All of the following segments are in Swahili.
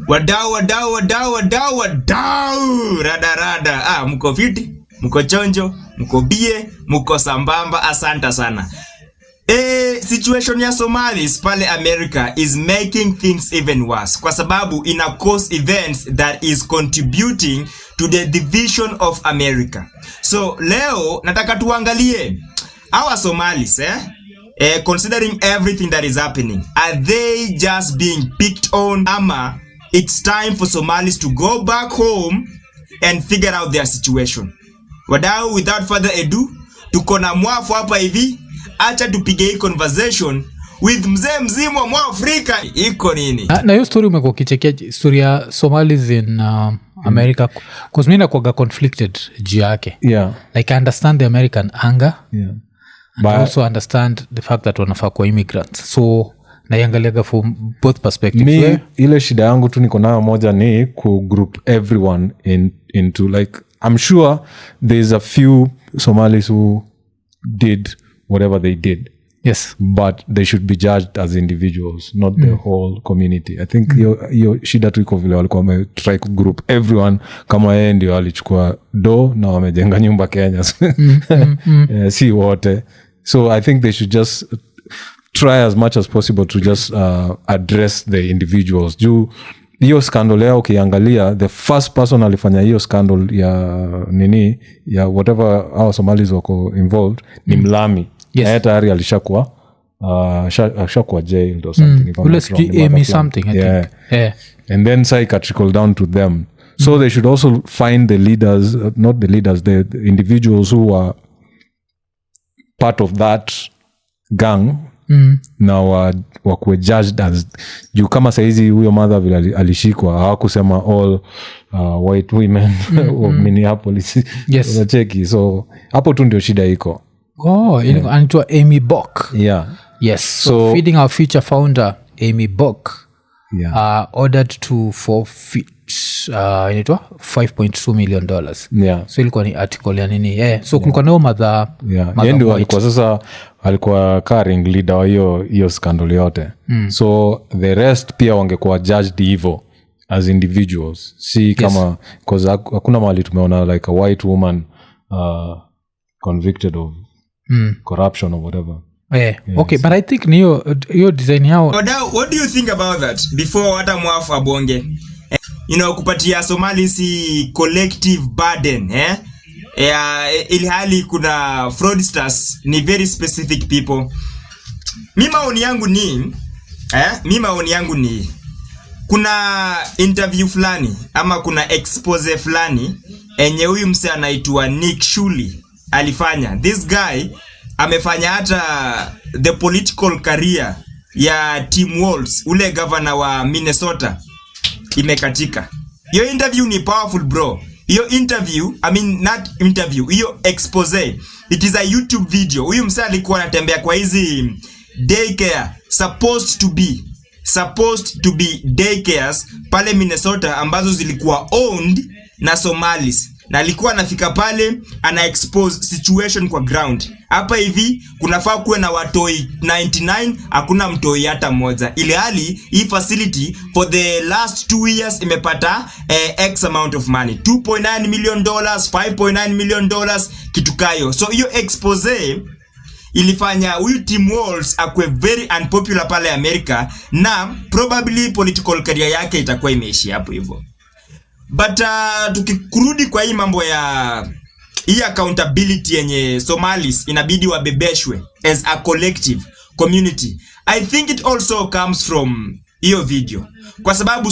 Wadau rada. Mko fiti, mko chonjo, mko bie, mko sambamba, asanta sana. Situation ya Somalis pale America is making things even worse kwa sababu ina cause events that is contributing to the division of America. So leo nataka tuangalie our Somalis considering everything that is happening, are they just being picked on ama it's time for Somalis to go back home and figure out their situation? Wadau, without further ado, tuko na mwafu hapa hivi. Acha tupige hii conversation with mzee mzima wa Mwafrika. Iko nini? Na hiyo story umekuwa ukichekea, story ya Somalis in America, because mimi nakuwa conflicted juu yake. Yeah. Like I understand the American anger. Yeah. And but I also understand the fact that wanafaa kwa immigrants. So naiangaliaga from both perspectives. Ile shida yangu tu niko nayo moja ni ku group everyone into like, I'm sure there's a few Somalis who did whatever they did. Yes. But they should be judged as individuals, not the whole community. I think hiyo shida tu iko vile walikuwa wametry ku group everyone kama yeye ndio alichukua do na wamejenga nyumba Kenya. Si wote. So I think they should just try as much as possible to just address the individuals. Juu hiyo scandal yao ukiangalia, the first person alifanya hiyo scandal ya whatever our Somalis wako involved ni Mlami. Yes. Na tayari alishakuwa jailed or something. Something, I think. Yeah. And then say it trickle down to them. So they should also find the leaders, not the leaders, the individuals who are part of that gang. Na wakuwe judged as juu kama saizi huyo mother vile alishikwa hawakusema all white women of Minneapolis. Yes. Unacheki, so hapo tu ndio shida iko. Anaitwa Amy Bock. Yeah. Yes. So feeding our future founder Amy Bock, ordered to forfeit inaitwa $5.2 million. Yeah. So ilikuwa ni article ya nini? So kulikuwa nao mother ndio alikuwa sasa alikuwa carrying leader wa hiyo scandal yote. So the rest pia wangekuwa judged hivyo as individuals. Si kama because hakuna mahali tumeona like a white woman convicted of corruption or whatever. Yes. Okay, but I think niyo design yao. What do you think about that before hata mwafu abonge? Kupatia Somalis collective burden, ili hali kuna fraudsters ni very specific people. Mimi maoni yangu ni kuna interview fulani ama kuna expose fulani enye huyu mse anaitwa Nick Shuli alifanya. This guy amefanya hata the political career ya Tim Walz, ule governor wa Minnesota, imekatika. Hiyo interview ni powerful bro. Hiyo interview, hiyo expose, it is a YouTube video. Huyu msee alikuwa anatembea kwa hizi daycare, supposed to be daycares pale Minnesota ambazo zilikuwa owned na Somalis. Na alikuwa anafika pale ana expose situation kwa ground. Hapa hivi kunafaa kuwe na watoi 99, hakuna mtoi hata moja. Ile hali hii facility for the last 2 years imepata X amount of money, $2.9 million, $5.9 million, kitu kayo. So hiyo expose ilifanya huyu Tim Walz akwe very unpopular pale America, na probably political career yake itakuwa imeishi hapo hivyo. But tukikurudi kwa hii mambo ya hii accountability yenye Somalis inabidi wabebeshwe as a collective community, I think it also comes from hiyo video. Kwa sababu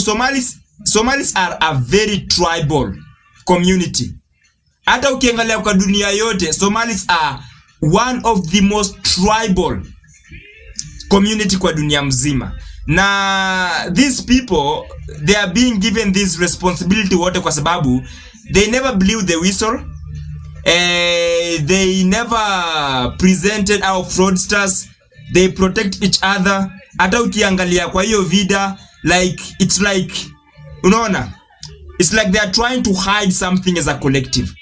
Somalis are a very tribal community. Hata ukiangalia kwa dunia yote, Somalis are one of the most tribal community kwa dunia mzima. Na these people, they are being given this responsibility wote kwa sababu they never blew the whistle, they never presented our fraudsters, they protect each other. Hata ukiangalia kwa hiyo vida, like it's like, unaona, it's like they are trying to hide something as a collective.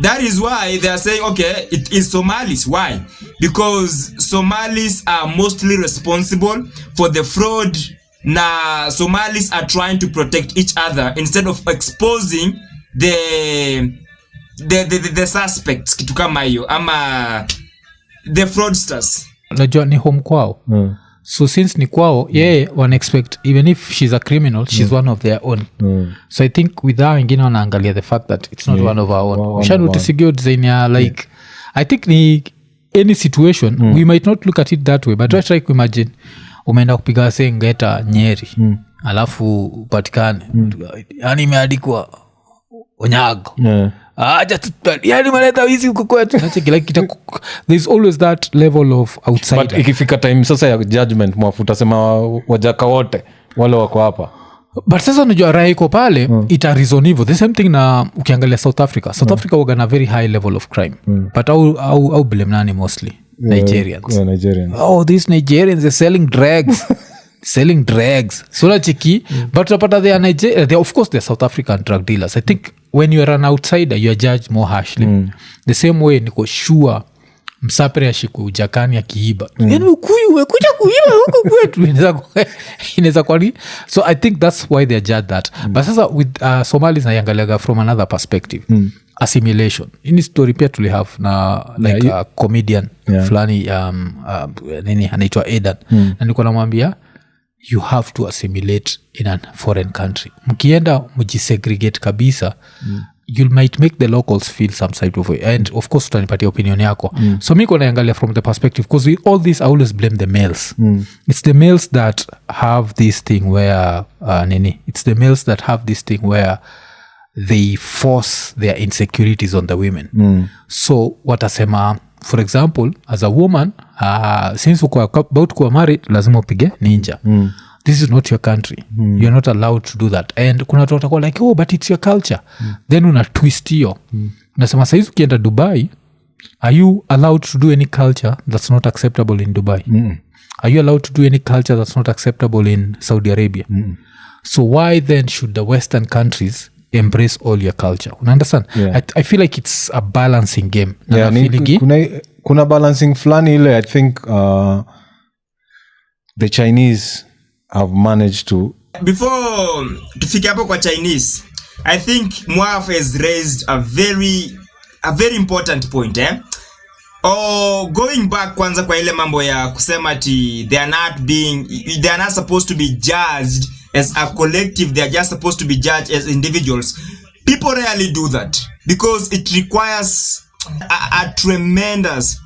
That is why they are saying, okay, it is Somalis. Why? Because Somalis are mostly responsible for the fraud na Somalis are trying to protect each other instead of exposing the suspects, kitu kama hiyo, ama the fraudsters. Unajua ni home kwao. So since ni kwao, yeye wana expect even if she's a criminal, she's one of their own. So I think with her wengine wanaangalia the fact that it's not one of our own. Ushanutisingio design ya like I think ni any situation we might not look at it that way, but try to imagine umeenda kupiga sengeta Nyeri alafu upatikane yani imeandikwa Onyago yani maleta wizi huko kwetu. There's always that level of outsider. But ikifika time sasa ya judgment mwafuta sema wajaka wote wale wako hapa, but sasa unajua raha iko pale ita reason hivyo. The same thing na ukiangalia South Africa waga na very high level of crime but au blame nani mostly Nigerians. Oh, these Nigerians are selling drugs so la chiki but unapata they of course they're South African drug dealers. I think when you are an outsider you are judged more harshly. The same way niko sure msapere ashiku ujakani akiiba yani ukuyu wekuja kuiba huko kwetu inaweza kwani. So I think that's why they judge that. But sasa with Somalis na yangalaga from another perspective, assimilation ini story pia tuli have na like a comedian fulani nini anaitwa Edan na nilikuwa namwambia you have to assimilate in a foreign country. Mkienda mjisegregate kabisa you might make the locals feel some side of way, and of course utanipatia opinion yako. So mi kona yangalia from the perspective because with all this I always blame the males. It's the males that have this thing where it's the males that have this thing where they force their insecurities on the women. So watasema for example as a woman since uko about kuwa married lazima upige ninja. This is not your country. You're not allowed to do that. And kuna watu watakuwa like oh but it's your culture. Then una twist hiyo. Unasema saizi ukienda Dubai, are you allowed to do any culture that's not acceptable in Dubai? Are you allowed to do any culture that's not acceptable in Saudi Arabia? So why then should the Western countries embrace all your culture? Una understand? I feel like it's a balancing game. Kuna balancing flani ile I think the Chinese have managed to. Before tufike hapo kwa Chinese, I think Mwaf has raised a very important point going back kwanza kwa ile mambo ya kusema ati they are not supposed to be judged as a collective, they are just supposed to be judged as individuals. People rarely do that because it requires a tremendous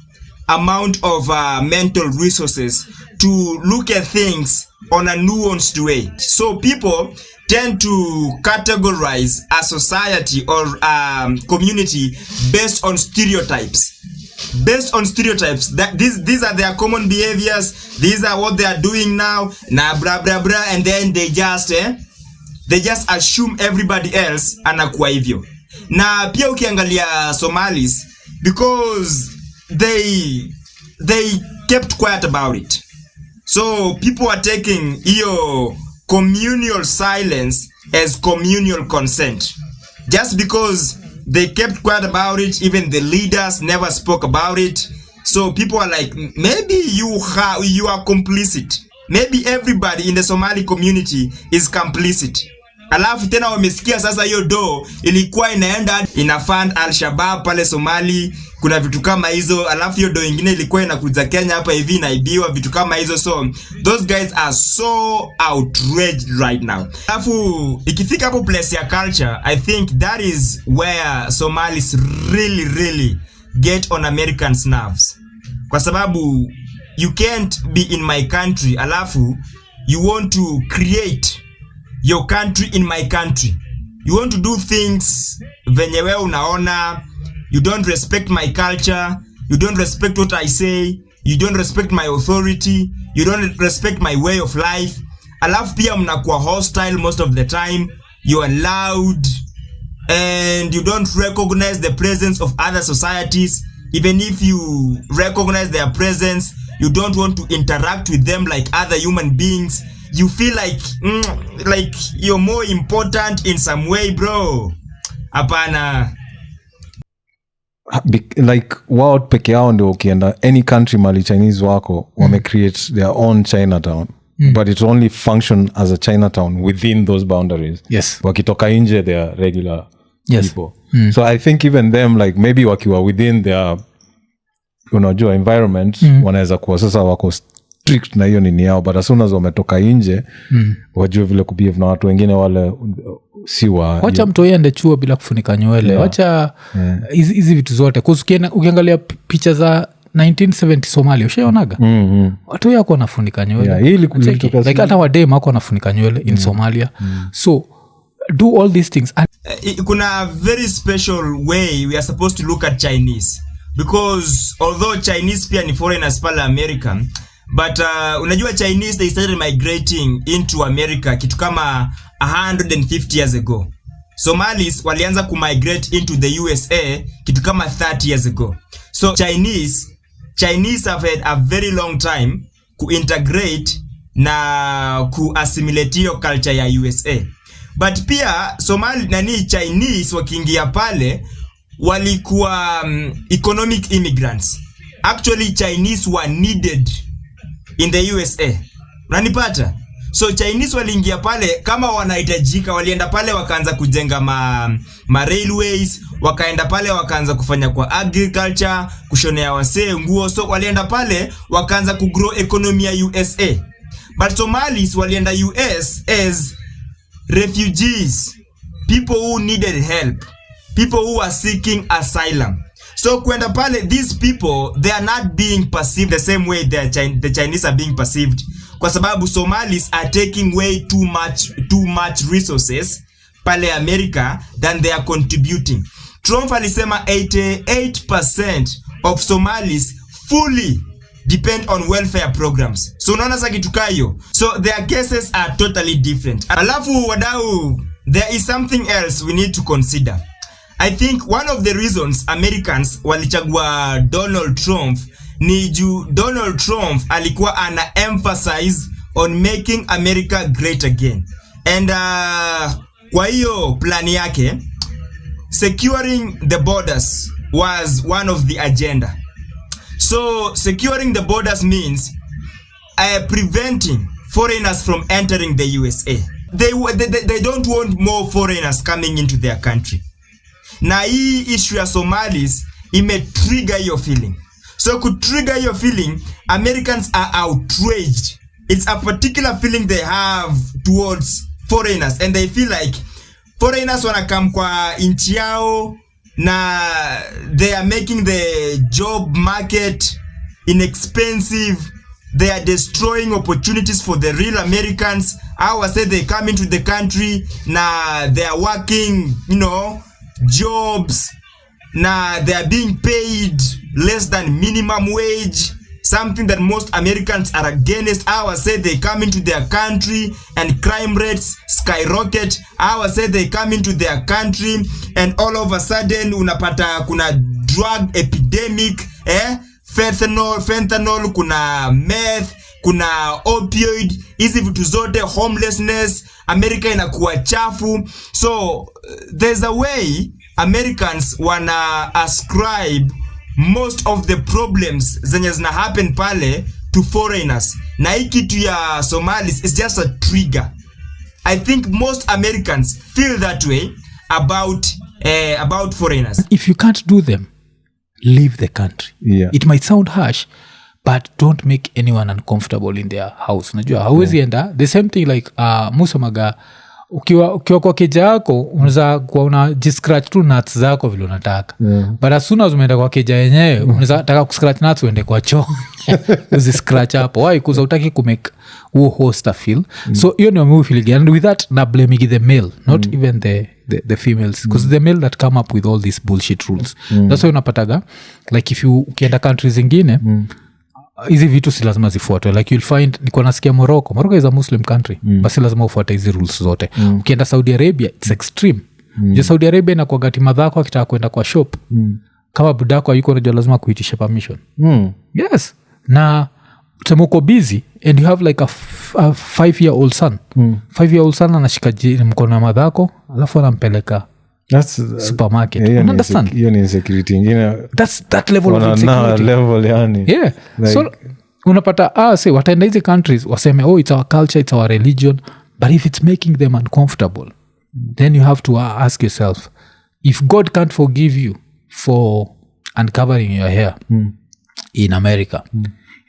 amount of mental resources to look at things on a nuanced way. So people tend to categorize a society or community based on stereotypes. That these are their common behaviors, these are what they are doing now, blah blah blah, and then they just assume everybody else anakuwa hivyo. Na pia ukiangalia Somalis, because they kept quiet about it, so people are taking your communal silence as communal consent. Just because they kept quiet about it, even the leaders never spoke about it, so people are like, maybe you are complicit, maybe everybody in the Somali community is complicit. Alafu tena wamesikia sasa hiyo do ilikuwa inaenda inafund Al-Shabaab pale Somali, kuna vitu kama hizo, alafu hiyo do ingine ilikuwa inakuja Kenya hapa hivi inaibiwa, vitu kama hizo. So those guys are so outraged right now. Alafu ikifika hapo place ya culture, I think that is where Somalis really get on Americans' nerves. Kwa sababu you can't be in my country alafu you want to create your country in my country. You want to do things venye wewe unaona. You don't respect my culture. You don't respect what I say. You don't respect my authority. You don't respect my way of life. Alafu pia mnakuwa hostile most of the time. You are loud and you don't recognize the presence of other societies. Even if you recognize their presence, you don't want to interact with them like other human beings. You feel like you're more important in some way, bro. Hapana. Like wao peke yao ndio ukienda any country mali Chinese wako wame create their own Chinatown. but it only function as a Chinatown within those boundaries. Yes. Wakitoka nje they are regular Yes. people. So I think even them like maybe wakiwa within their unajua environment wanaweza kuwa sasa wako strict na hiyo nini yao, but as soon as wametoka nje wajue vile kubehave na watu wengine wale si wa wacha mtu aende chuo bila kufunika nywele. Wacha hizi vitu zote ukiangalia picha za 1970 Somalia ushaonaga watu yako wanafunika nywele like hata wadem wako wanafunika nywele in Somalia. So do all these things. Kuna a very special way we are supposed to look at Chinese, because although Chinese pia ni foreigners pale America, but unajua Chinese they started migrating into America kitu kama 150 years ago. Somalis walianza kumigrate into the USA kitu kama 30 years ago. So Chinese have had a very long time kuintegrate na kuassimilate hiyo culture ya USA. But pia Chinese wakiingia pale walikuwa economic immigrants. Actually Chinese were needed in the USA. Unanipata? So Chinese waliingia pale kama wanahitajika, walienda pale wakaanza kujenga ma railways, wakaenda pale wakaanza kufanya kwa agriculture, kushonea wasee nguo. So walienda pale wakaanza kugrow economy ya USA. But Somalis walienda US as refugees, people who needed help, people who were seeking asylum. So kwenda pale, these people, they are not being perceived the same way the Chinese are being perceived, kwa sababu Somalis are taking way too much resources pale America than they are contributing. Trump alisema 88% of Somalis fully depend on welfare programs. So unaona sasa kitu kayo. So their cases are totally different. Alafu wadau, there is something else we need to consider. I think one of the reasons Americans walichagua Donald Trump ni juu Donald Trump alikuwa ana emphasize on making America great again. And kwa hiyo plan yake, securing the borders was one of the agenda. So securing the borders means preventing foreigners from entering the USA. They don't want more foreigners coming into their country. Na hii issue ya Somalis trigger your feeling. So could trigger your feeling, Americans are outraged. It's a particular feeling they have towards foreigners, and they feel like foreigners wanna come kwa inchi yao na they are making the job market inexpensive. They are destroying opportunities for the real Americans. I would say they come into the country na they are working, jobs na they are being paid less than minimum wage, something that most Americans are against. I would say they come into their country and crime rates skyrocket. I would say they come into their country and all of a sudden unapata kuna drug epidemic, fentanyl, kuna meth, kuna opioid, hizi vitu zote, homelessness, America inakuwa chafu. So there's a way Americans wana ascribe most of the problems zenye zina happen pale to foreigners. Na hii kitu ya Somalis is just a trigger. I think most Americans feel that way about foreigners. If you can't do them, leave the country. Yeah. It might sound harsh, but don't make anyone uncomfortable in their house. Najua hauwezi enda the same thing like musamaga ukiwa kwa keja yako unaweza kuwa unajiscratch tu nuts zako vile unataka. But as soon as umeenda kwa keja yenyewe unaweza taka kuscratch nuts uende kwa choo uziscratch hapo. Why? Because utaki kumake huo host feel. So hiyo ndio mimi feel, and with that na blaming the male, not even the females, because the male that come up with all these bullshit rules. That's why unapataga like if you ukienda countries zingine hizi vitu si lazima zifuatwe. Like you'll find, niko nasikia Morocco is a Muslim country, basi lazima ufuate hizi rules zote. Ukienda Saudi Arabia it's extreme. Saudi Arabia na kwa gati madhako akitaka kwenda kwa shop, kama budako hayuko unajua lazima kuitisha permission. Yes. Na tuseme uko busy and you have like a 5-year-old son. 5-year-old son anashika mkono wa madhako alafu anampeleka supermarket. You understand? Hiyo ni insecurity ingine. That level of insecurity. Level yani. Yeah. Like, unapata say wataenda hizi countries waseme it's our culture, it's our religion, but if it's making them uncomfortable, then you have to ask yourself, if God can't forgive you for uncovering your hair in America,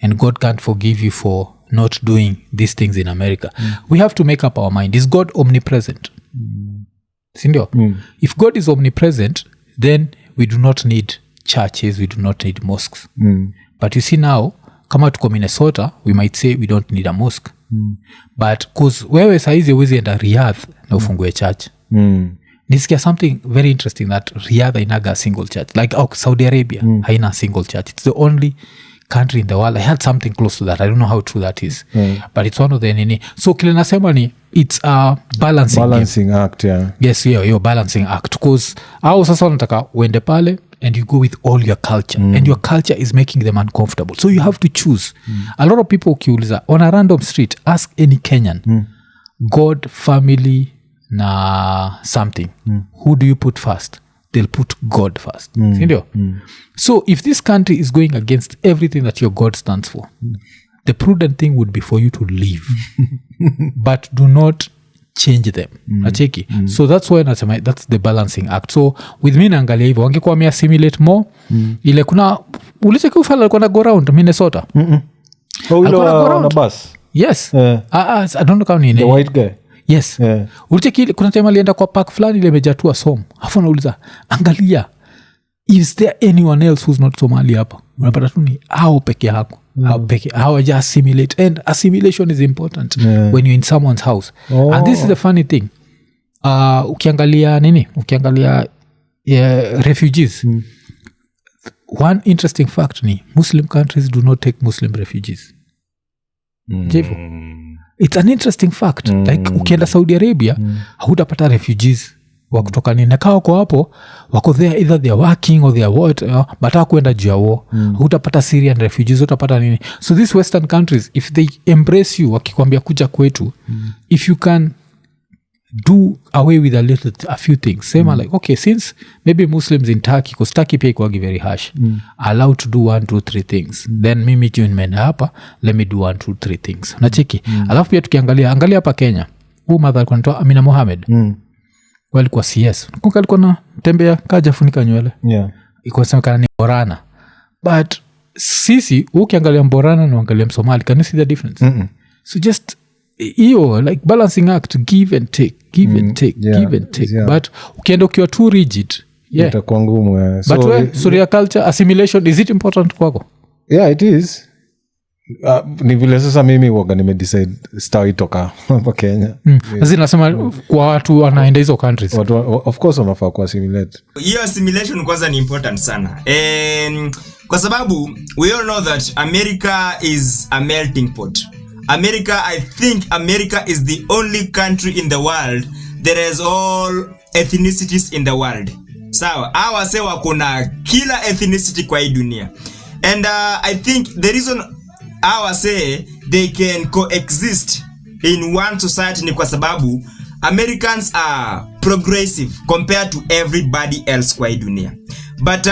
and God can't forgive you for not doing these things in America, we have to make up our mind. Is God omnipresent? Sindio? If God is omnipresent, then we do not need churches, we do not need mosques. But you see now, kama tuko Minnesota, we might say we don't need a mosque. But cause wewe saizi uwezi enda Riyadh na ufungue church. Nisikia something very interesting that Riyadh hainaga a single church. Like Saudi Arabia haina a single church. It's the only country in the world. I had something close to that. I don't know how true that is. But it's one of the nini. So kile nasema ni it's a balancing act, yeah. Yes, your balancing act. Because au sasa wanataka uende pale and you go with all your culture. And your culture is making them uncomfortable. So you have to choose. A lot of people ukiuliza on a random street, ask any Kenyan, God, family, na something. Who do you put first? They'll put God first. Sindio? So if this country is going against everything that your God stands for, the prudent thing would be for you to leave. But do not change them. Nacheki. So that's why nasema that's the balancing act. So with me naangalia hivyo wangekuwa wameassimilate more. Ile kuna ulicheki ufala alikuwa na go round Minnesota. Alikuwa na bus. Yes. I don't know how nini. The white guy. Yes. Ulicheki kuna time alienda kwa park fulani ile imejatua som. Afu nauliza angalia, is there anyone else who's not Somali hapa? Unapata tu ni hao peke yako. How just assimilate, and assimilation is important when you're in someone's house. And this is the funny thing. Ukiangalia refugees. One interesting fact ni Muslim countries do not take Muslim refugees. It's an interesting fact. Like ukienda Saudi Arabia hutapata refugees wa kutoka nini, na wako hapo wako there, either they are working or they are what, but hawakwenda juu ya war. Hutapata Syrian refugees, hutapata nini. So these western countries, if they embrace you, wakikwambia kuja kwetu, if you can do away with a few things, sema like okay, since maybe Muslims in Turkey, because Turkey pia ikuwagi very harsh, allowed to do 1, 2, 3 things, then mimi tu nimeenda hapa, let me do 1, 2, 3 things. Nacheki. Alafu pia tukiangalia hapa Kenya, huyu mother alikuwa anaitwa Amina Mohamed. Walikuwa CS. Kumbuka alikuwa na tembea kaja funika nywele. Iko semekana ni Borana. But sisi ukiangalia Borana na uangalia Msomali, can you see the difference? So just hiyo like balancing act, give and take, give and take. Yeah. But ukienda ukiwa too rigid, itakuwa ngumu. So your culture assimilation, is it important kwako? Yeah, it is. Ni vile sasa mimi waga nimedecide star itoka hapa Kenya. Sasa nasema kwa watu wanaenda hizo countries, of course wanafaa ku assimilate. Hiyo assimilation kwanza ni important sana. Kwa sababu we all know that America is a melting pot. I think America is the only country in the world that has all ethnicities in the world. Sawa, hawa sewa kuna kila ethnicity kwa hii dunia. And I think the reason hawa say they can coexist in one society ni kwa sababu Americans are progressive compared to everybody else kwa hii dunia. But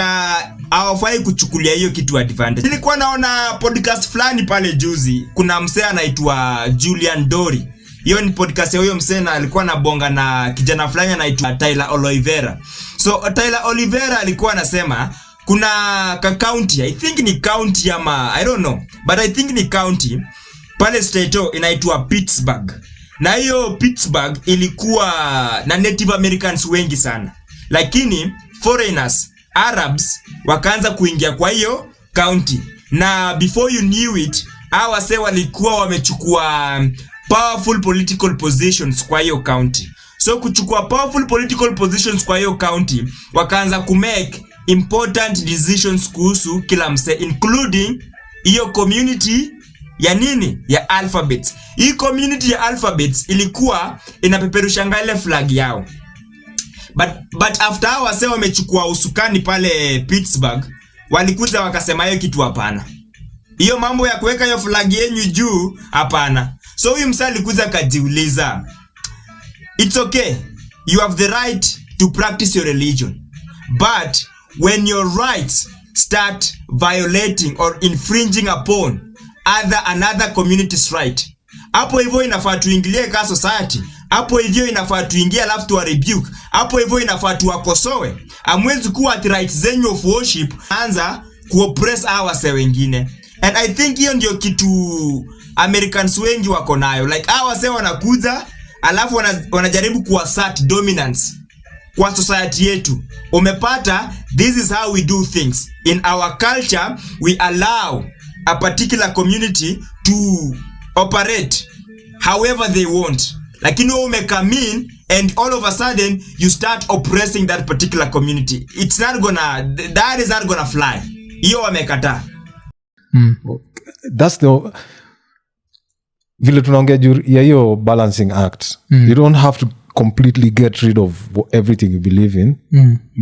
hawafai kuchukulia hiyo kitu advantage. Nilikuwa naona podcast fulani pale juzi, kuna msee anaitwa Julian Dory. Hiyo ni podcast ya huyo msee na alikuwa anabonga na kijana fulani anaitwa Tyler Oliveira. So Tyler Oliveira alikuwa anasema kuna county, I think ni county ama I don't know, but I think ni county pale state inaitwa Pittsburgh. Na hiyo Pittsburgh ilikuwa na Native Americans wengi sana, lakini foreigners, Arabs wakaanza kuingia kwa hiyo county, na before you knew it hawa wase walikuwa wamechukua powerful political positions kwa hiyo county. So kuchukua powerful political positions kwa hiyo county, wakaanza kumake important decisions kuhusu kila mse, including hiyo community ya nini, ya alphabets. Hii community ya alphabets ilikuwa inapeperusha ngale flag yao. But after hao wase wamechukua usukani pale Pittsburgh, walikuja wakasema hiyo kitu hapana. Hiyo mambo ya kuweka hiyo flag yenu juu hapana. So huyu msa alikuja kajiuliza, it's okay, you have the right to practice your religion, but when your rights start violating or infringing upon another community's right. Hapo hivyo inafaa tuingilie ka society. Hapo hivyo inafaa tuingie alafu tu rebuke. Hapo hivyo inafaa tuwakosoe. Amwezi kuwa at rights zenyu of worship anza kuoppress wase wengine. And I think hiyo ndio kitu Americans wengi wako nayo. Like wase wanakuja alafu wanajaribu kuassert dominance kwa society yetu. Umepata, this is how we do things. In our culture, we allow a particular community to operate however they want. Lakini wewe umecome in and all of a sudden you start oppressing that particular community. That is not gonna fly. Hiyo wamekataa. That's the vile tunaongea juu ya hiyo balancing act. You don't have to completely get rid of everything you believe in,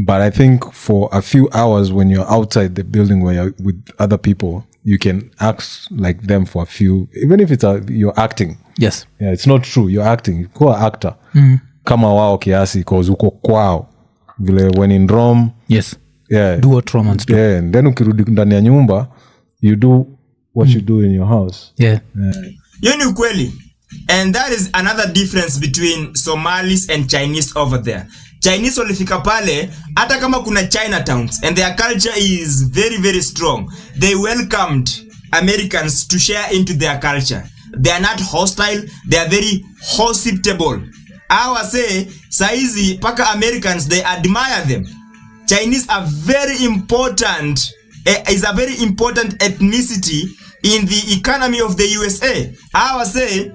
but I think for a few hours when you're outside the building where you're with other people, you can act like them for a few, even if you're acting. Yes. Yeah, it's not true, you're acting. You're an actor. Kama wao kiasi because uko kwao. Vile when in Rome. Yes. Yeah. Do what Romans do. Yeah, and then ukirudi ndani ya nyumba, you do what you do in your house. Yeah. Hiyo ni ukweli. And that is another difference between Somalis and Chinese over there. Chinese walifika pale, hata kama kuna Chinatowns, and their culture is very, very strong. They welcomed Americans to share into their culture. They are not hostile, they are very hospitable. I say, saizi, paka Americans, they admire them. Chinese are very important, is a very important ethnicity in the economy of the USA. I say,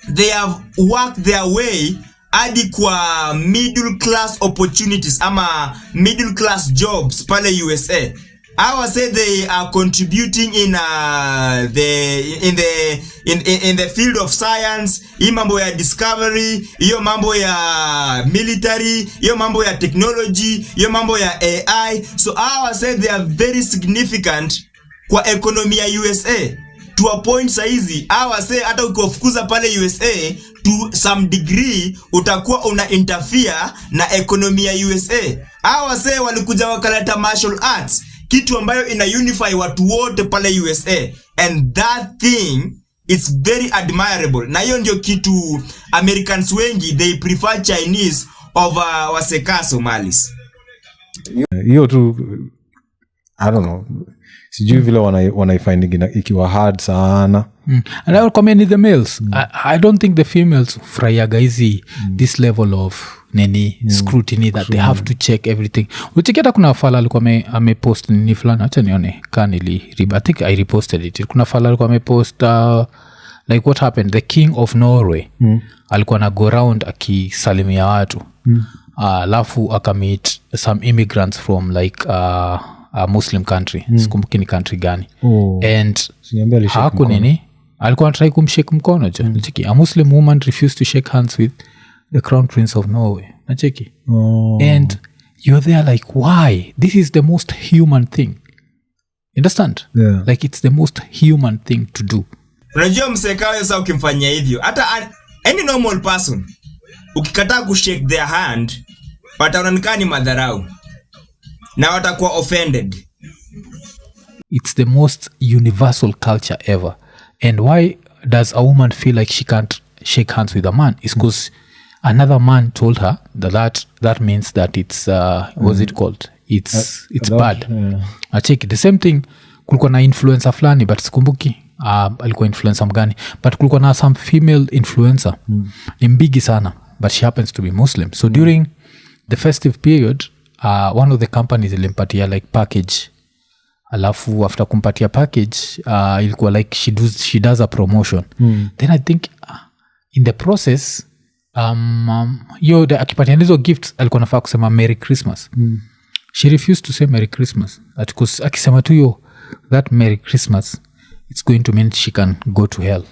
they have worked their way hadi kwa middle class opportunities ama middle class jobs pale USA. I would say they are contributing in the field of science, hii mambo ya discovery, hiyo mambo ya military, hiyo mambo ya technology, hiyo mambo ya AI. So I would say they are very significant kwa economy ya USA. To a point saizi, say hata ukifukuza pale USA to some degree utakuwa una interfere na economy ya USA. Say walikuja wakaleta martial arts, kitu ambayo ina unify watu wote pale USA, and that thing is very admirable. Na hiyo ndio kitu Americans wengi they prefer Chinese over waseka Somalis. Hiyo tu I don't know. Sijui vile wanaifinding ikiwa hard sana. And I will comment the males. I don't think the females frayaga hizi this level of scrutiny that they have to check everything. Ucheketa kuna fala alikuwa amepost nini fulani, acha nione kanili I think I reposted it. Kuna fala alikuwa amepost like what happened, the king of Norway alikuwa na go around akisalimia watu alafu akamit some immigrants from like a Muslim country. Sikumbuki ni country gani. And haku nini alikuwa anatrai kumshake mkono jo. Nacheki, a Muslim woman refused to shake hands with the crown prince of Norway. Nacheki. And you're there like, why? This is the most human thing. You understand? Yeah. Like it's the most human thing to do. Unajua msekawe sasa ukimfanyia hivyo, hata any normal person ukikataa kushake their hand wataonekana ni madharau na watakuwa offended. It's the most universal culture ever. And why does a woman feel like she can't shake hands with a man? It's because another man told her that means that it's what's it called? It's bad. I check it. The same thing, kulikuwa na influencer fulani but sikumbuki alikuwa influencer mgani, but kulikuwa na some female influencer ni mbigi sana, but she happens to be Muslim. So during the festive period, one of the companies ilimpatia like package, alafu after kumpatia package ilikuwa like she does a promotion. Then I think in the process akipatia hizo gifts alikuwa nafaa kusema Merry Christmas. She refused to say Merry Christmas because akisema tu yo that Merry Christmas it's going to mean she can go to hell.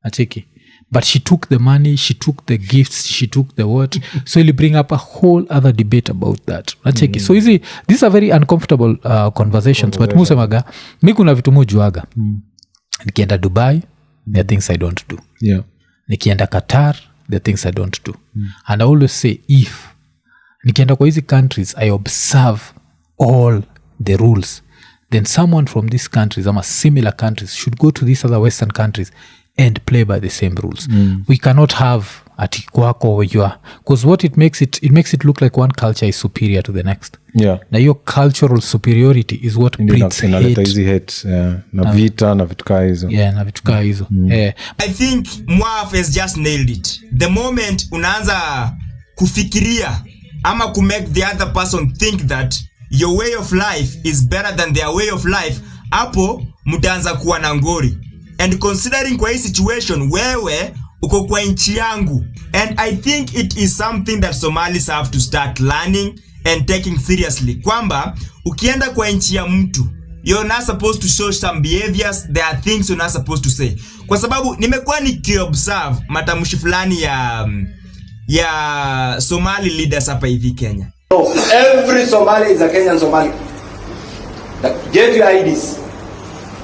Acheki. But she took the money, she took the gifts, she took the what. So it'll bring up a whole other debate about that. Nacheki. So these are very uncomfortable conversations. But musemaga, mi kuna vitu mojuaga. Nikienda Dubai, there are things I don't do. Yeah. Nikienda Qatar, there are things I don't do. And I always say, if nikienda kwa hizi countries, I observe all the rules, then someone from these countries ama similar countries should go to these other western countries and play by the same rules. We cannot have ati kwako because what it makes it look like one culture is superior to the next. Yeah. Na your cultural superiority is what breeds hate. Easy hate. Na vita na vitu kaa hizo. Yeah, na vitu kaa hizo. I think Mwaf has just nailed it. The moment unaanza kufikiria ama ku make the other person think that your way of life is better than their way of life, hapo mtaanza kuwa na ngori. And considering kwa hii situation, wewe uko kwa nchi yangu, and I think it is something that Somalis have to start learning and taking seriously, kwamba ukienda kwa nchi ya mtu, you're not supposed to show some behaviors, there are things you're not supposed to say. Kwa sababu nimekuwa nikiobserve matamshi fulani ya Somali leaders hapa hivi Kenya. No, every Somali is a Kenyan Somali. Get your IDs.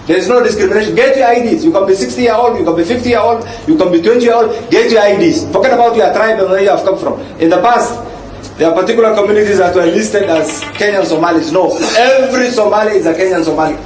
There is no discrimination. Get your IDs. You can be 60 years old, you can be 50 years old, you can be 20 years old. Get your IDs. Forget about your tribe and where you have come from. In the past, there are particular communities that were listed as Kenyan Somalis. No, every Somali is a Kenyan Somali.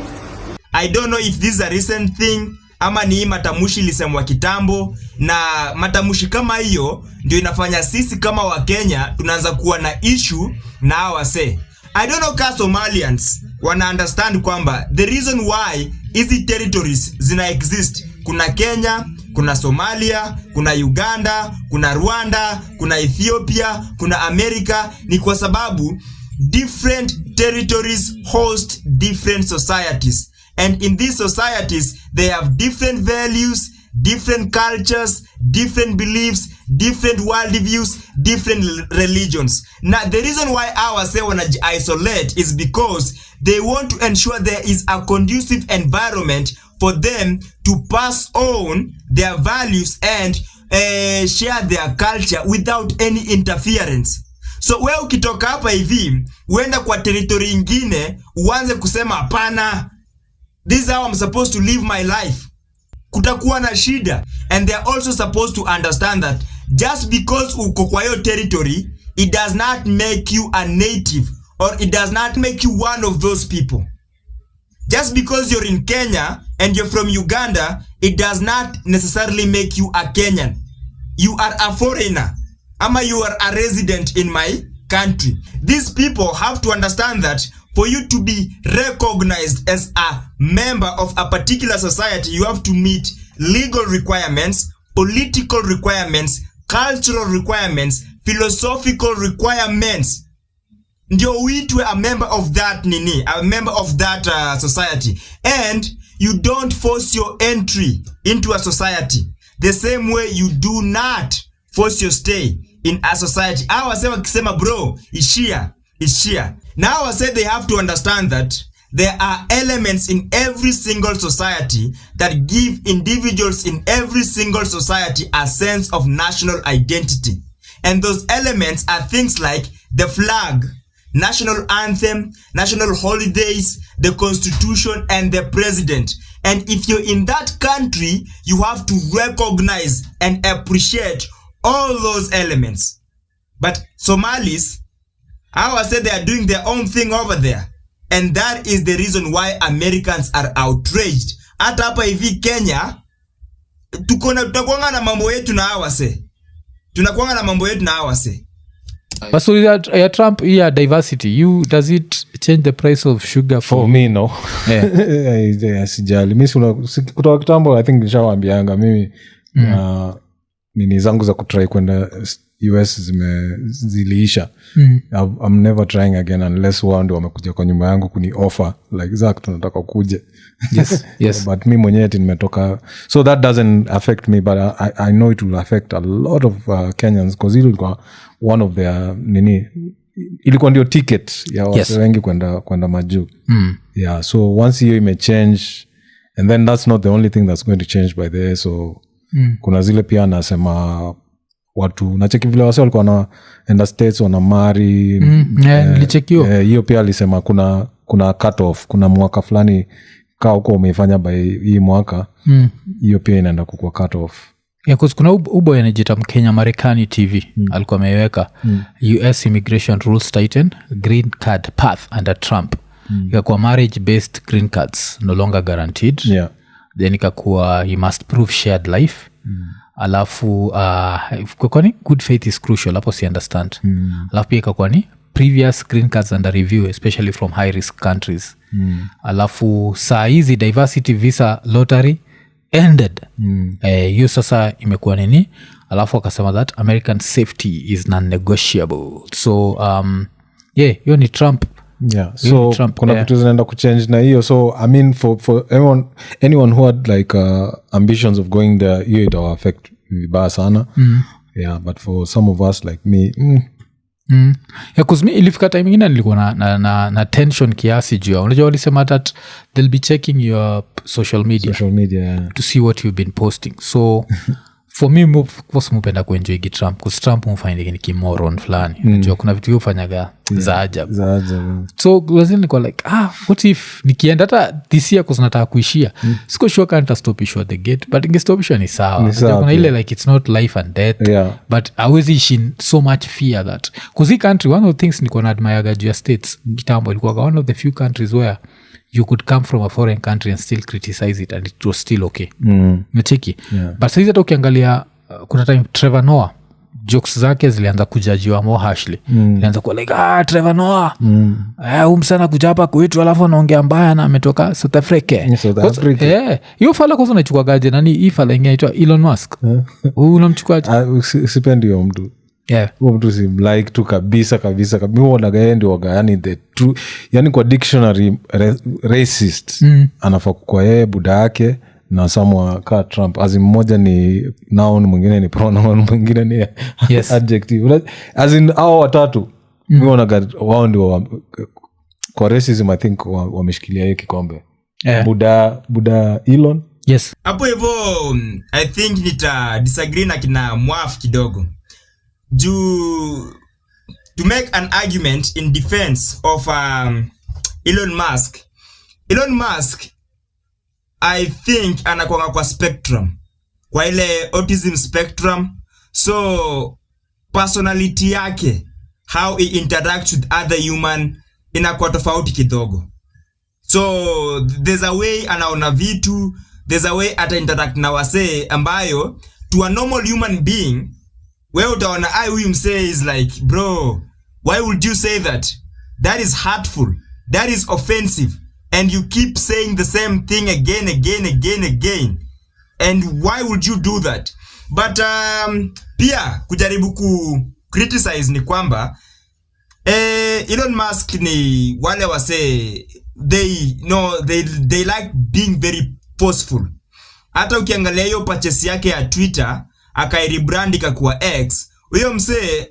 I don't know if this is a recent thing ama ni matamushi lisemwa kitambo, na matamushi kama hiyo ndio inafanya sisi kama wa Kenya tunaanza kuwa na issue na hawa say. I don't know ka Somalians wana understand kwamba the reason why hizi territories zina exist, kuna Kenya, kuna Somalia, kuna Uganda, kuna Rwanda, kuna Ethiopia, kuna America, ni kwa sababu different territories host different societies, and in these societies they have different values, different cultures, different beliefs, different worldviews, different religions. Now the reason why our say wanna isolate is because they want to ensure there is a conducive environment for them to pass on their values and share their culture without any interference. So wewe ukitoka hapa hivi uenda kwa territory ingine uanze kusema hapana, this is how I'm supposed to live my life, kutakuwa na shida. And they are also supposed to understand that just because uko kwa hiyo territory, it does not make you a native, or it does not make you one of those people. Just because you're in Kenya and you're from Uganda, it does not necessarily make you a Kenyan. You are a foreigner, ama you are a resident in my country. These people have to understand that for you to be recognized as a member of a particular society, you have to meet legal requirements, political requirements, cultural requirements, philosophical requirements. Ndio uitwe a member of that a member of that society. And you don't force your entry into a society the same way you do not force your stay in a society. Hawa wasema kisema bro, ishia. Now I say they have to understand that there are elements in every single society that give individuals in every single society a sense of national identity. And those elements are things like the flag, national anthem, national holidays, the constitution, and the president. And if you're in that country, you have to recognize and appreciate all those elements. But Somalis, I said they are doing their own thing over there. And that is the reason why Americans are outraged. Hata hapa hivi Kenya, tunakuanga na mambo yetu na awase. But so ya Trump, diversity, does it change the price of sugar for me? No. Yeah. Sijali. Mimi kutoka kitambo I think nishawambianga mimi nini zangu za kutry kwenda US ziliisha. I'm never trying again unless wao ndio wamekuja kwa nyumba yangu kuni offer like Zach tunataka kuje. Yes. But mimi mwenyewe nimetoka, so that doesn't affect me, but I know it will affect a lot of Kenyans because ilikuwa one of their ilikuwa ndio ticket ya watu wengi kwenda majuu. Yeah, so once hiyo imechange, and then that's not the only thing that's going to change by the way. So kuna zile pia nasema watu nacheki vile wase walikuwa wanaenda states wanamari. Nilichekiwa hiyo pia alisema kuna cut off, kuna mwaka fulani kaa huko umeifanya by hii mwaka hiyo pia inaenda kukua cut off. Because kuna ubo yanajita Mkenya Marekani TV alikuwa ameweka US immigration rules tighten, green card path under Trump. ikakuwa marriage based green cards no longer guaranteed. Then ikakuwa he must prove shared life. Alafu kwani good faith is crucial, hapo si understand. Alafu pia ikakuwa ni previous green cards under review especially from high risk countries. Alafu saa hizi diversity visa lottery ended. Hiyo sasa imekuwa nini. Alafu akasema that American safety is non-negotiable. So hiyo ni Trump. So Trump, kuna vitu zinaenda kuchange na hiyo. So I mean for anyone who had like ambitions of going there, hiyo itawa affect vibaya sana. But for some of us like me cause me ilifika time ingine nilikuwa na tension kiasi juu. Unajua walisema that they'll be checking your social media to see what you've been posting. So for me mupenda kuenjoy Trump because Trump mufindiki ni kimoron fulani. Unajua kuna vitu ufanyaga za ajabu. So lazima nilikuwa like what if nikienda hata this year cause nataka kuishia. Siko sure can't stop issue at the gate, but ingestop ni sawa. Kuna ile like it's not life and death, but always in so much fear that cause hii country, one of the things niko na admire juu ya states kitambo ilikuwa one of the few countries where you could come from a foreign country and still criticize it and it was still okay. Nacheki. But saizi hata ukiangalia kuna time Trevor Noah jokes zake zilianza kujajiwa more harshly. Ilianza kuwa like Trevor Noah umsana kujapa kwetu alafu anaongea mbaya na ametoka South Africa. Hiyo fala kwanza unachukua gaje nani hii fala ingine inaitwa Elon Musk. Unamchukuaje? Sipendi huyo mtu. Huo mtu si like tu kabisa uonagaendi waga yani the true, yani kwa dictionary racist anafaa kwa yeye buda yake na samwa ka Trump as in mmoja ni noun mwingine ni pronoun mwingine ni adjective as in hao watatu uonaga wao ndio kwa racism I think wameshikilia hiyo kikombe. Buda Elon hapo hivyo. I think nita disagree na kina Mwaf kidogo. To make an argument in defense of Elon Musk, I think anakuanga kwa spectrum, kwa ile autism spectrum. So personality yake, how he interacts with other human inakuwa tofauti kidogo. So there's a way anaona vitu, there's a way ata interact na wasee ambayo to a normal human being wewe utaona huyu msee is like, bro, why would you say that? That is hurtful, that is offensive, and you keep saying the same thing again, and why would you do that? But pia kujaribu ku criticize ni kwamba Elon Musk ni wale wase they like being very forceful. Hata ukiangalia hiyo purchase yake ya Twitter akairebrand kakuwa X, huyo msee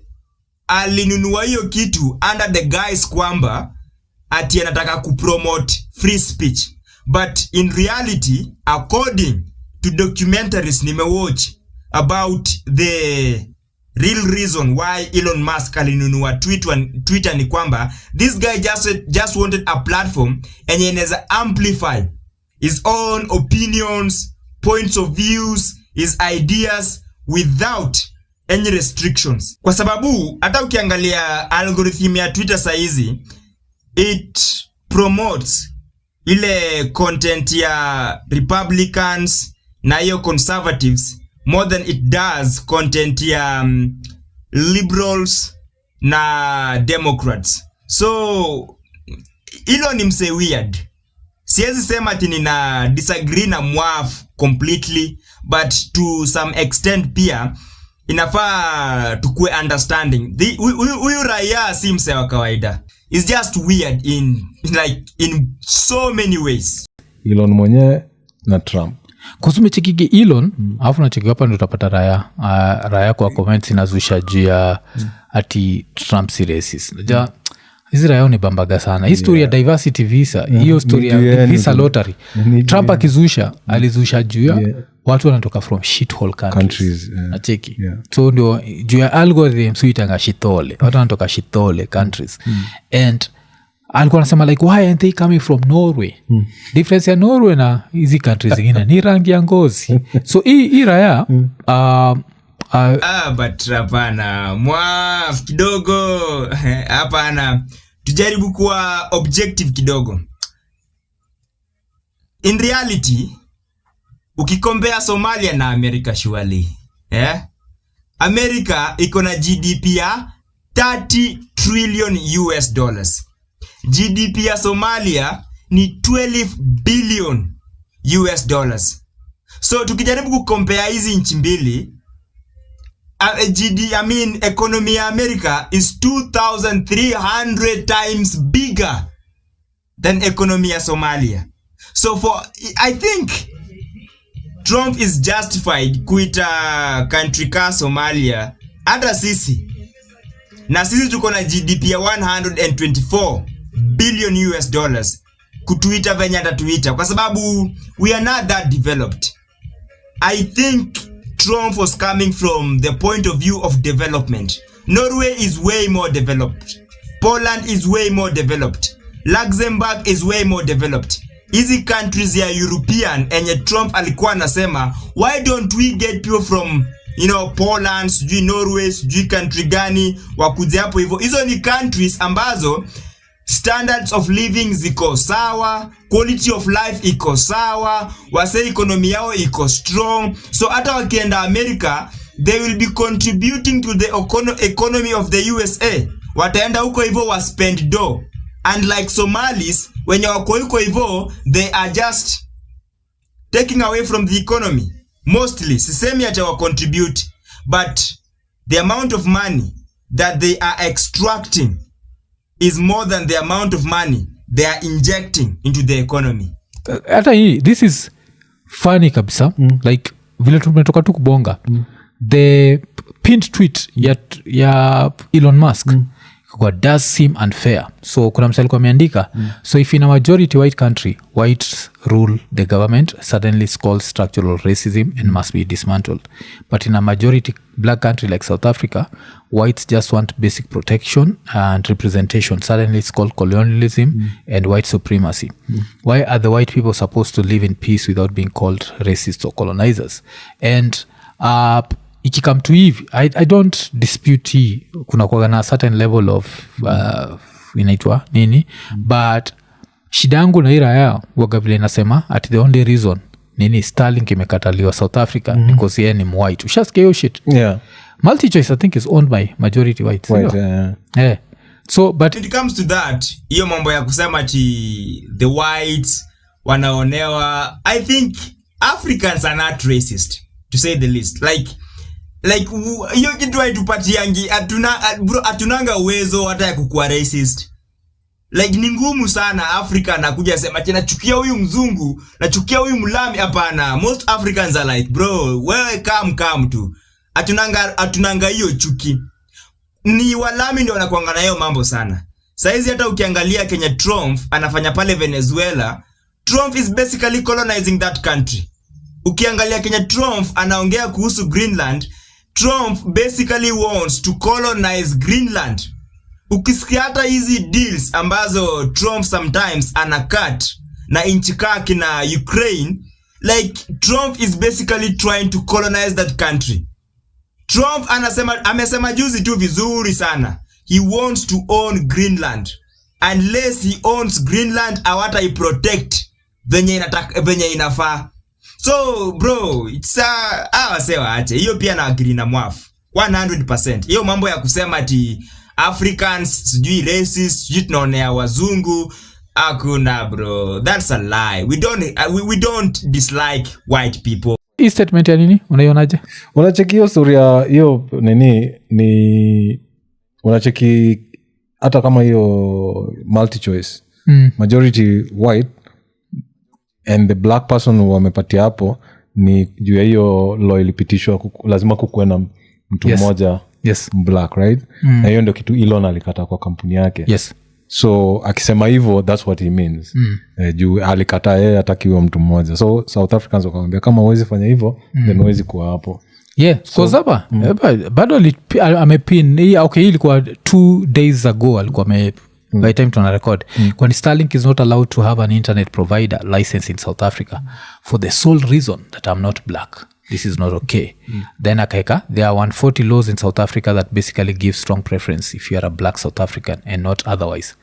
alinunua hiyo kitu under the guise kwamba ati anataka kupromote free speech, but in reality according to documentaries nimewatch about the real reason why Elon Musk alinunua Twitter ni kwamba this guy just wanted a platform enye inaweza amplify his own opinions, points of views, his ideas without any restrictions. Kwa sababu hata ukiangalia algorithm ya Twitter saizi it promotes ile content ya Republicans na hiyo conservatives more than it does content ya liberals na Democrats. So ilo ni mse weird. Siwezi sema ati nina disagree na Mwaf completely, but to some extent pia inafaa tukue understanding. Huyu raia si mse wa kawaida. It's just weird in so many ways. Elon mwenye na Trump. Kusumechekige Elon, alafu nacheki hapa ndio utapata raya kwa comments inazusha juu ya ati Trump si racist. Unajua hizi raya ni bambaga sana. Hii story ya diversity visa, hiyo story ya visa lottery. Trump akizusha, alizusha juu ya watu wanatoka from shithole countries. Nacheki. So ndio juu ya algorithm suitanga shithole. Watu wanatoka shithole countries. And alikuwa anasema like why aren't they coming from Norway? Difference ya Norway na hizi countries zingine ni rangi ya ngozi. So hii raya but hapana Mwaf kidogo hapana, tujaribu kuwa objective kidogo. In reality, ukikompea Somalia na America surely, America iko na GDP ya 30 trillion US dollars. GDP ya Somalia ni 12 billion US dollars. So tukijaribu kukompea hizi nchi mbili, economy ya America is 2,300 times bigger than economy ya Somalia. So I think Trump is justified kuita country ka Somalia hata sisi. Na sisi tuko na GDP ya 124 billion US dollars. Kutuita venye atatuita kwa sababu we are not that developed. I think Trump was coming from the point of view of development. Norway is way more developed. Poland is way more developed. Luxembourg is way more developed. Hizi countries ya European enye Trump alikuwa anasema, why don't we get people from Poland, sijui Norway, sijui country gani wakuje hapo hivyo. Hizo ni countries ambazo standards of living ziko sawa, quality of life iko sawa, wase economy yao iko strong. So hata wakienda America, they will be contributing to the economy of the USA. Wataenda huko hivyo wa spend dough. Unlike Somalis, wenye wako huko hivyo, they are just taking away from the economy. Mostly, sisemi ata wa contribute, but the amount of money that they are extracting is more than the amount of money they are injecting into the economy. Hata hii, this is funny kabisa. Like, vile tumetoka tu kubonga. The pinned tweet ya Elon Musk does seem unfair. So kuna msali kwa ameandika, so if in a majority white country, whites rule the government, suddenly it's called structural racism and must be dismantled. But in a majority black country like South Africa, whites just want basic protection and representation. Suddenly it's called colonialism and white supremacy. Why are the white people supposed to live in peace without being called racists or colonizers? And ikikam to hivi, I don't dispute hii kuna kwa na certain level of inaitwa nini, but shida yangu na ira yao waga vile nasema at the only reason nini Starlink imekataliwa South Africa because yeye ni white. Ushasikia hiyo shit? Yeah. MultiChoice I think is owned by majority whites. Yeah. So but when it comes to that, hiyo mambo ya kusema the whites wanaonewa, I think Africans are not racist, to say the least. Like hiyo kitu haitupatiangi, atunanga uwezo hata ya kukuwa racist. Like ni ngumu sana Africa anakuja sema tena chukia huyu mzungu na chukia huyu mlami. Hapana, most Africans are like, bro, wewe come tu. Atunanga hiyo chuki. Ni walami ndio wanakuanga na hiyo mambo sana. Saizi hata ukiangalia Kenya Trump anafanya pale Venezuela, Trump is basically colonizing that country. Ukiangalia Kenya Trump anaongea kuhusu Greenland, Trump basically wants to colonize Greenland. Ukisikia hata hizi deals ambazo Trump sometimes anacut na inchi kaki na Ukraine, like Trump is basically trying to colonize that country. Trump amesema juzi tu vizuri sana, he wants to own Greenland. Unless he owns Greenland, awata I protect venye inafaa. So bro, it's sewa ache. Hiyo pia na agree na mwafu 100%. Hiyo mambo ya kusema ati Africans sijui racist, sijui tunaonea wazungu, hakuna bro. That's a lie. We don't dislike white people. Hii statement ya nini? Unaionaje? Unacheki hiyo story ya hiyo ni unacheki hata kama hiyo MultiChoice. Majority white and the black person wamepatia hapo ni juu ya hiyo law ilipitishwa lazima kukuwe na mtu mmoja black, right? Na hiyo ndio kitu Elon alikata kwa kampuni yake. Yes. So akisema hivyo that's what he means. Juu alikata yeye hatakiwa mtu mmoja. So South Africans wakamwambia kama huwezi fanya hivyo then huwezi kuwa hapo. Yeah, so zaba bado amepin okay, hii ilikuwa 2 days ago alikuwa by time tuna record when Starlink is not allowed to have an internet provider license in South Africa for the sole reason that I'm not black. this is not okay. Then akaeka there are 140 laws in South Africa that basically give strong preference if you are a black South African and not otherwise.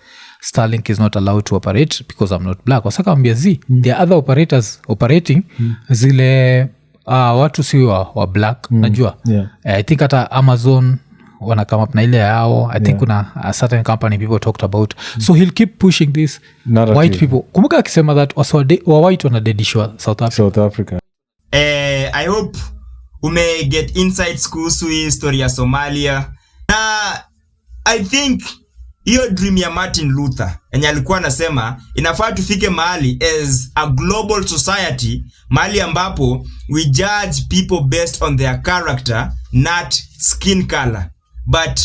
Starlink is not allowed to operate because I'm not black. Wasakambia there are other operators operating zile watu si wa black najua. I think hata Amazon wana come up na ile yao. I think kuna a certain company people talked about. So he'll keep pushing this narrative. White people. Kumbuka akisema that wa white wanadedishwa South Africa. I hope ume get insights kuhusu hii story ya Somalia. Na I think hiyo dream ya Martin Luther enye alikuwa anasema inafaa tufike mahali as a global society, mahali ambapo we judge people based on their character, not skin color. But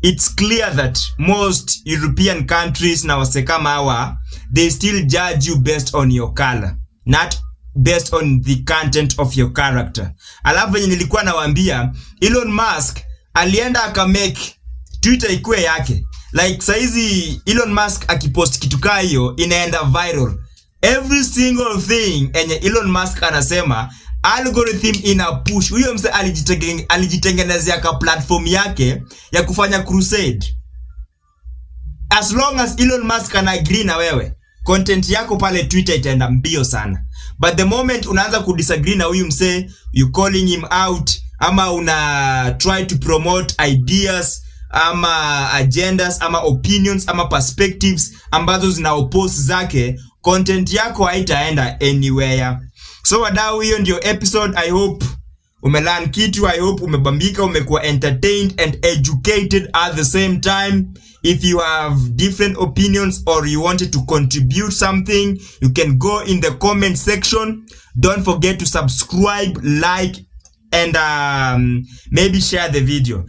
it's clear that most European countries na wase kama hawa, they still judge you based on your color, not based on the content of your character. Alafu venye nilikuwa nawaambia, Elon Musk alienda akamake Twitter ikuwe yake. Like saizi Elon Musk akipost kitu kaa hiyo inaenda viral. Every thing enye Elon Musk anasema, algorithm ina push. Huyo mse alijitengenezea ka platform yake ya kufanya crusade. As long as Elon Musk ana agree na wewe, content yako pale Twitter itaenda mbio sana. But the moment unaanza kudisagree na huyu mse, you calling him out, ama una try to promote ideas, ama agendas, ama opinions, ama perspectives ambazo zina oppose zake, content yako haitaenda anywhere. So wadau, hiyo ndio episode. I hope umelearn kitu, I hope umebambika, umekuwa entertained and educated at the same time. If you have different opinions or you wanted to contribute something, you can go in the comment section. Don't forget to subscribe, like, and maybe share the video.